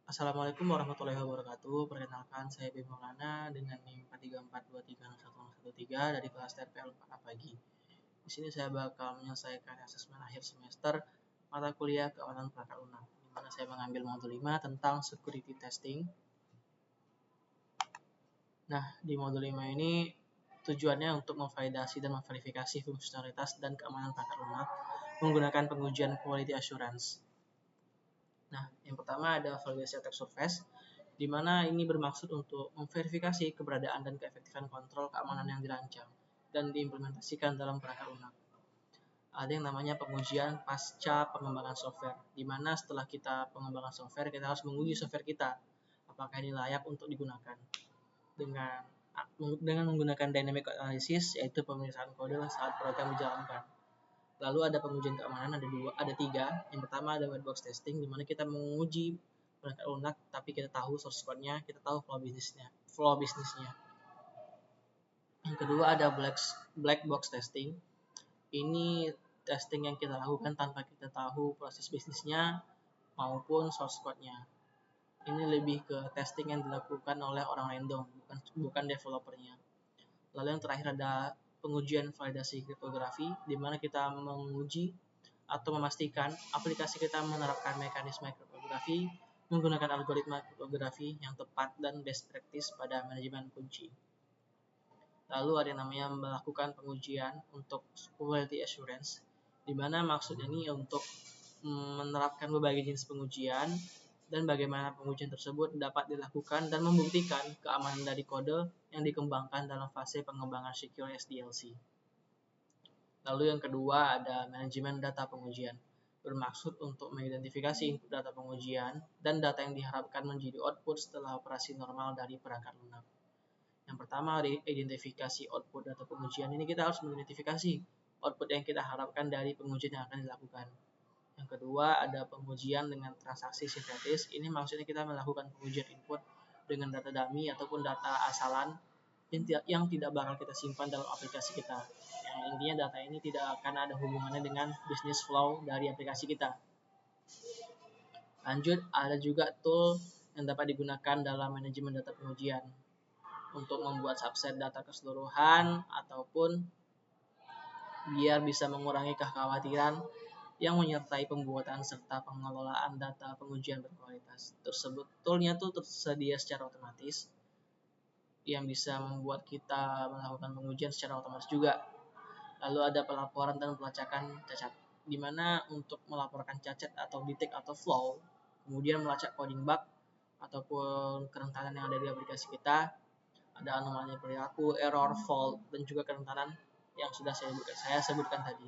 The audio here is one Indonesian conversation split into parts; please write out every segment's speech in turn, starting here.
Assalamualaikum warahmatullahi wabarakatuh. Perkenalkan, saya Bim Maulana dengan NIM 434236113 dari kelas TPL 4A pagi. Di sini saya bakal menyelesaikan asesmen akhir semester mata kuliah keamanan perangkat lunak, di mana saya mengambil modul 5 tentang security testing. Nah, di modul 5 ini tujuannya untuk memvalidasi dan memverifikasi fungsionalitas dan keamanan perangkat lunak menggunakan pengujian quality assurance. Nah, yang pertama ada validasi attack surface, di mana ini bermaksud untuk memverifikasi keberadaan dan keefektifan kontrol keamanan yang dirancang dan diimplementasikan dalam perangkat lunak. Ada yang namanya pengujian pasca pengembangan software, di mana setelah kita pengembangan software, kita harus menguji software kita, apakah ini layak untuk digunakan. Dengan menggunakan dynamic code analysis, yaitu pemeriksaan kode saat program dijalankan. Lalu ada pengujian keamanan, ada tiga. Yang pertama ada white box testing, di mana kita menguji perangkat lunak, tapi kita tahu source code-nya, kita tahu flow bisnisnya. Yang kedua ada black box testing. Ini testing yang kita lakukan tanpa kita tahu proses bisnisnya maupun source code-nya. Ini lebih ke testing yang dilakukan oleh orang random, bukan developernya. Lalu yang terakhir ada pengujian validasi kriptografi, di mana kita menguji atau memastikan aplikasi kita menerapkan mekanisme kriptografi menggunakan algoritma kriptografi yang tepat dan best practice pada manajemen kunci. Lalu ada yang namanya melakukan pengujian untuk quality assurance, di mana maksudnya ini untuk menerapkan berbagai jenis pengujian dan bagaimana pengujian tersebut dapat dilakukan dan membuktikan keamanan dari kode yang dikembangkan dalam fase pengembangan secure SDLC. Lalu yang kedua ada manajemen data pengujian, bermaksud untuk mengidentifikasi input data pengujian dan data yang diharapkan menjadi output setelah operasi normal dari perangkat lunak. Yang pertama, identifikasi output data pengujian. Ini kita harus mengidentifikasi output yang kita harapkan dari pengujian yang akan dilakukan. Yang kedua, ada pengujian dengan transaksi sintetis. Ini maksudnya kita melakukan pengujian input dengan data dummy ataupun data asalan yang tidak bakal kita simpan dalam aplikasi kita. Yang intinya data ini tidak akan ada hubungannya dengan business flow dari aplikasi kita. Lanjut, ada juga tool yang dapat digunakan dalam manajemen data pengujian untuk membuat subset data keseluruhan ataupun biar bisa mengurangi kekhawatiran yang menyertai pembuatan serta pengelolaan data pengujian berkualitas tersebut. Toolnya tuh tersedia secara otomatis yang bisa membuat kita melakukan pengujian secara otomatis juga. Lalu ada pelaporan dan pelacakan cacat, di mana untuk melaporkan cacat atau detect atau flow, kemudian melacak coding bug ataupun kerentanan yang ada di aplikasi kita, ada anomali perilaku, error, fault, dan juga kerentanan yang sudah saya sebutkan tadi.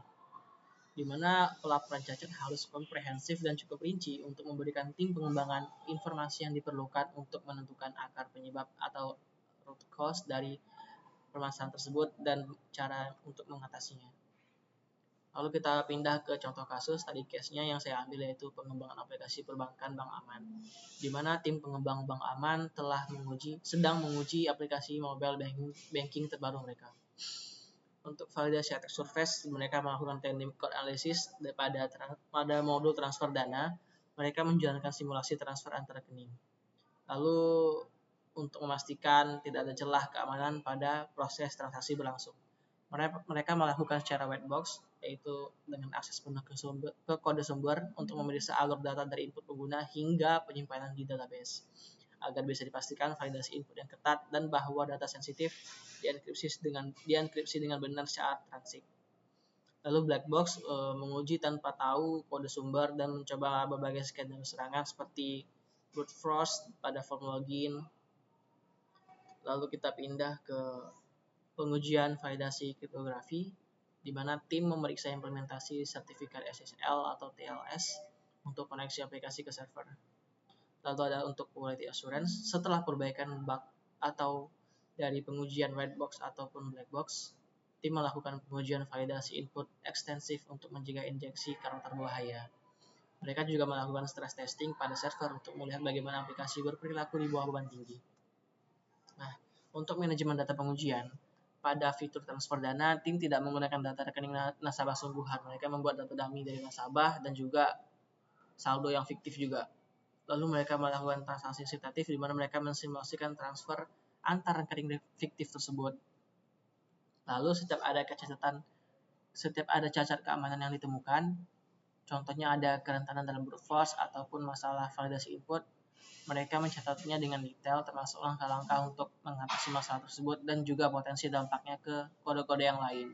Di mana pelaporan cacat harus komprehensif dan cukup rinci untuk memberikan tim pengembangan informasi yang diperlukan untuk menentukan akar penyebab atau root cause dari permasalahan tersebut dan cara untuk mengatasinya. Lalu kita pindah ke contoh kasus, tadi case-nya yang saya ambil yaitu pengembangan aplikasi perbankan Bank Aman, di mana tim pengembang Bank Aman sedang menguji aplikasi mobile banking terbaru mereka. Untuk validasi attack surface, mereka melakukan dynamic code analysis pada modul transfer dana. Mereka menjalankan simulasi transfer antar rekening. Lalu untuk memastikan tidak ada celah keamanan pada proses transaksi berlangsung, mereka melakukan secara white box, yaitu dengan akses penuh ke kode sumber untuk memeriksa alur data dari input pengguna hingga penyimpanan di database, agar bisa dipastikan validasi input yang ketat dan bahwa data sensitif dienkripsi dengan benar saat transit. Lalu black box menguji tanpa tahu kode sumber dan mencoba berbagai skenario serangan seperti brute force pada form login. Lalu kita pindah ke pengujian validasi kriptografi, di mana tim memeriksa implementasi sertifikat SSL atau TLS untuk koneksi aplikasi ke server. Lalu ada untuk quality assurance, setelah perbaikan bug atau dari pengujian white box ataupun black box, tim melakukan pengujian validasi input ekstensif untuk mencegah injeksi karakter berbahaya. Mereka juga melakukan stress testing pada server untuk melihat bagaimana aplikasi berperilaku di bawah beban tinggi. Nah, untuk manajemen data pengujian, pada fitur transfer dana, tim tidak menggunakan data rekening nasabah sungguhan. Mereka membuat data dummy dari nasabah dan juga saldo yang fiktif juga. Lalu mereka melakukan transaksi sitatif di mana mereka mensimulasikan transfer antar rekening fiktif tersebut. Lalu setiap ada cacat keamanan yang ditemukan, contohnya ada kerentanan dalam brute force ataupun masalah validasi input, mereka mencatatnya dengan detail termasuk langkah-langkah untuk mengatasi masalah tersebut dan juga potensi dampaknya ke kode-kode yang lain.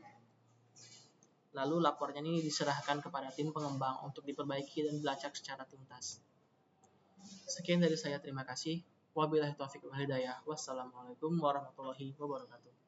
Lalu lapornya ini diserahkan kepada tim pengembang untuk diperbaiki dan dilacak secara tuntas. Sekian dari saya, terima kasih. Wabillahi taufiq wal hidayah. Wassalamualaikum warahmatullahi wabarakatuh.